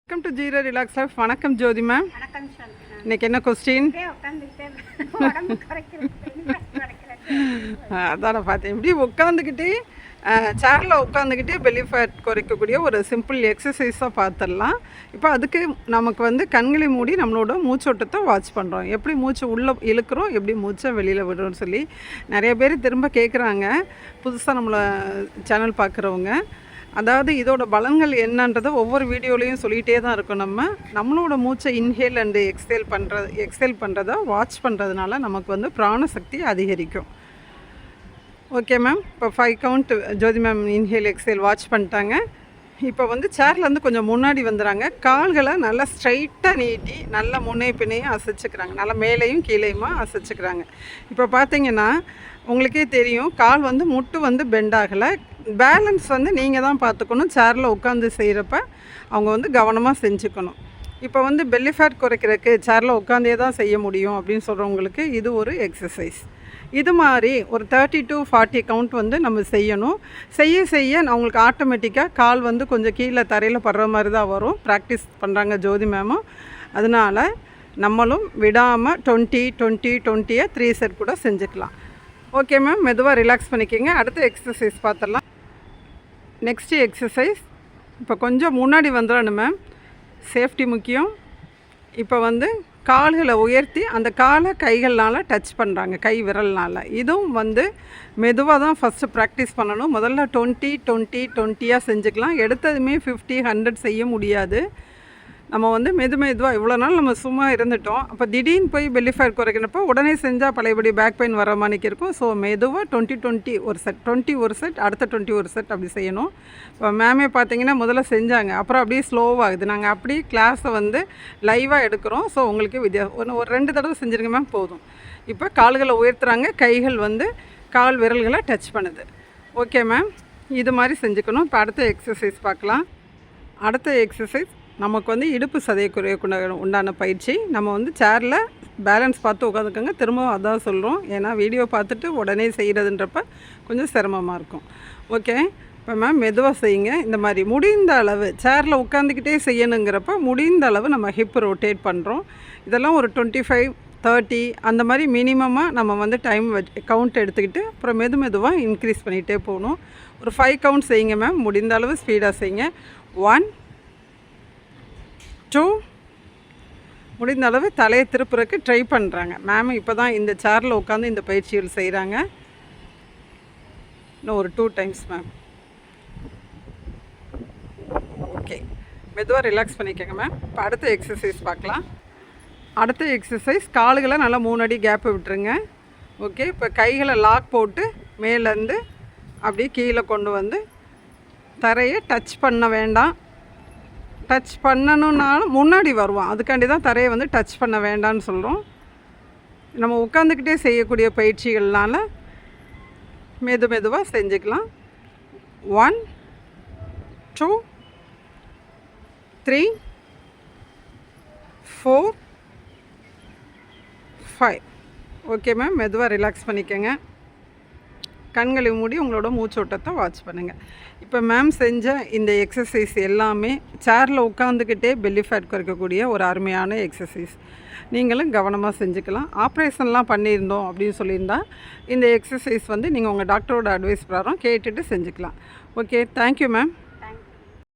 Welcome to zero relax life. வணக்கம் ஜோதி ma'am. வணக்கம். இன்னைக்கு என்ன கொஸ்டின்? அதான் நான் பார்த்தேன். இப்படி உட்காந்துக்கிட்டே சேரில் உட்காந்துக்கிட்டே பெல்லி ஃபேட் குறைக்கக்கூடிய ஒரு சிம்பிள் எக்ஸசைஸாக பார்த்துடலாம். இப்போ அதுக்கு நமக்கு வந்து கண்களை மூடி நம்மளோட மூச்சோட்டத்தை வாட்ச் பண்ணுறோம். எப்படி மூச்சு உள்ளே இழுக்கிறோம், எப்படி மூச்சை வெளியில் விடுறோம்னு சொல்லி நிறைய பேர் திரும்ப கேட்குறாங்க, புதுசாக நம்மளை சேனல் பார்க்குறவங்க. அதாவது இதோட பலன்கள் என்னன்றதை ஒவ்வொரு வீடியோலையும் சொல்லிகிட்டே தான் இருக்கும். நம்மளோட மூச்சை இன்ஹேல் அண்டு எக்ஸேல் பண்ணுறதை வாட்ச் பண்ணுறதுனால நமக்கு வந்து பிராணசக்தி அதிகரிக்கும். Okay ma'am. இப்போ 5 கவுண்ட் ஜோதி மேம் இன்ஹேல் எக்ஸேல் வாட்ச் பண்ணிட்டாங்க. இப்போ வந்து சேர்லேருந்து கொஞ்சம் முன்னாடி வந்துடுறாங்க. கால்களை நல்லா ஸ்ட்ரைட்டாக நீட்டி நல்லா முன்னே பின்னையும் அசைச்சிக்கிறாங்க. நல்லா மேலேயும் கீழேயுமா அசைச்சிக்கிறாங்க. இப்போ பார்த்தீங்கன்னா உங்களுக்கே தெரியும், கால் வந்து முட்டு வந்து பெண்ட் ஆகலை. பேலன்ஸ் வந்து நீங்கள் தான் பார்த்துக்கணும். சேரில் உட்காந்து செய்கிறப்ப அவங்க வந்து கவனமாக செஞ்சுக்கணும். இப்போ வந்து பெல்லி ஃபேட் குறைக்கிறதுக்கு சேரில் உட்காந்தே தான் செய்ய முடியும் அப்படின்னு சொல்கிறவங்களுக்கு இது ஒரு எக்ஸசைஸ். இது மாதிரி ஒரு 30 to 40 கவுண்ட் வந்து நம்ம செய்யணும். செய்ய அவங்களுக்கு ஆட்டோமேட்டிக்காக கால் வந்து கொஞ்சம் கீழே தரையில் படுற மாதிரி தான் வரும். ப்ராக்டிஸ் பண்ணுறாங்க ஜோதி மேமும். அதனால் நம்மளும் விடாமல் 20 3 செட் கூட செஞ்சுக்கலாம். Okay ma'am. மெதுவாக ரிலாக்ஸ் பண்ணிக்கோங்க. அடுத்த எக்ஸசைஸ் பார்த்துடலாம். Next exercise. இப்போ கொஞ்சம் முன்னாடி வந்துடணும் மேம். சேஃப்டி முக்கியம். இப்போ வந்து கால்களை உயர்த்தி அந்த காலை கைகள்னால் டச் பண்ணுறாங்க, கை விரல்னால். இதுவும் வந்து மெதுவாக தான் ஃபஸ்ட்டு ப்ராக்டிஸ் பண்ணணும். முதல்ல 20 செஞ்சுக்கலாம். எடுத்ததுமே 50 100 செய்ய முடியாது. நம்ம வந்து மெதுவாக இவ்வளோ நாள் நம்ம சும்மா இருந்துட்டோம். அப்போ திடீர்னு போய் பெல்லி ஃபேட் குறைக்கிறப்போ உடனே செஞ்சால் பழையபடி பேக் பெயின் வர மாதிரிக்கு இருக்கும். ஸோ மெதுவாக 20 ஒரு செட், 20 ஒரு செட், அடுத்த 20 ஒரு செட் அப்படி செய்யணும். இப்போ மேமே பார்த்தீங்கன்னா முதல்ல செஞ்சாங்க, அப்புறம் அப்படியே ஸ்லோவாகுது. நாங்கள் அப்படியே கிளாஸை வந்து லைவாக எடுக்கிறோம். ஸோ உங்களுக்கு ஒரு 2 தடவை செஞ்சுருங்க மேம், போதும். இப்போ கால்களை உயர்த்துறாங்க, கைகள் வந்து கால் விரல்களை டச் பண்ணுது. Okay ma'am. இது மாதிரி செஞ்சுக்கணும். இப்போ அடுத்த எக்ஸசைஸ் பார்க்கலாம். அடுத்த எக்ஸசைஸ் நமக்கு வந்து இடுப்பு சதையை குறைய உண்டான பயிற்சி. நம்ம வந்து சேரில் பேலன்ஸ் பார்த்து உட்காந்துக்கோங்க. திரும்ப அதான் சொல்கிறோம், ஏன்னா வீடியோ பார்த்துட்டு உடனே செய்கிறதுன்றப்ப கொஞ்சம் சிரமமாக இருக்கும். ஓகே. இப்போ மேம் மெதுவாக செய்யுங்க. இந்த மாதிரி முடிந்த அளவு சேரில் உட்காந்துக்கிட்டே செய்யணுங்கிறப்ப முடிந்த அளவு நம்ம ஹிப் ரொட்டேட் பண்ணுறோம். இதெல்லாம் ஒரு 25 30 அந்த மாதிரி மினிமமாக நம்ம வந்து டைம் கவுண்ட் எடுத்துக்கிட்டு அப்புறம் மெதுவாக இன்க்ரீஸ் பண்ணிகிட்டே போகணும். ஒரு 5 கவுண்ட் செய்யுங்க மேம். முடிந்த அளவு ஸ்பீடாக செய்யுங்க. 1 2 முடிந்த அளவு தலையை திருப்புறதுக்கு ட்ரை பண்ணுறாங்க மேம். இப்போ தான் இந்த சேரில் உட்காந்து இந்த பயிற்சிகள் செய்கிறாங்க. இன்னும் ஒரு 2 டைம்ஸ் மேம். ஓகே. மெதுவாக ரிலாக்ஸ் பண்ணிக்கோங்க மேம். இப்போ அடுத்த எக்ஸசைஸ் பார்க்கலாம். அடுத்த எக்ஸசைஸ், கால்களை நல்லா 3 அடி கேப்பு விட்டுருங்க. ஓகே. இப்போ கைகளை லாக் போட்டு மேலேருந்து அப்படியே கீழே கொண்டு வந்து தரையை டச் பண்ண வேண்டாம். டச் பண்ணணுன்னாலும் முன்னாடி வருவோம். அதுக்காண்டி தான் தரையை வந்து டச் பண்ண வேண்டாம்னு சொல்கிறோம். நம்ம உட்காந்துக்கிட்டே செய்யக்கூடிய பயிற்சிகள்னால மெதுவாக செஞ்சுக்கலாம். 1 2 3 4 5. Okay ma'am. மெதுவாக ரிலாக்ஸ் பண்ணிக்கோங்க. கண்களை மூடி உங்களோட மூச்சோட்டத்தை வாட்ச் பண்ணுங்கள். இப்போ மேம் செஞ்ச இந்த எக்ஸசைஸ் எல்லாமே சேரில் உட்காந்துக்கிட்டே பெல்லி ஃபேட் குறைக்கக்கூடிய ஒரு அருமையான எக்ஸசைஸ். நீங்களும் கவனமாக செஞ்சுக்கலாம். ஆப்ரேஷன்லாம் பண்ணியிருந்தோம் அப்படின்னு சொல்லியிருந்தா இந்த எக்ஸசைஸ் வந்து நீங்கள் உங்கள் டாக்டரோட அட்வைஸ் பிரகாரம் கேட்டுட்டு செஞ்சுக்கலாம். ஓகே. Thank you ma'am.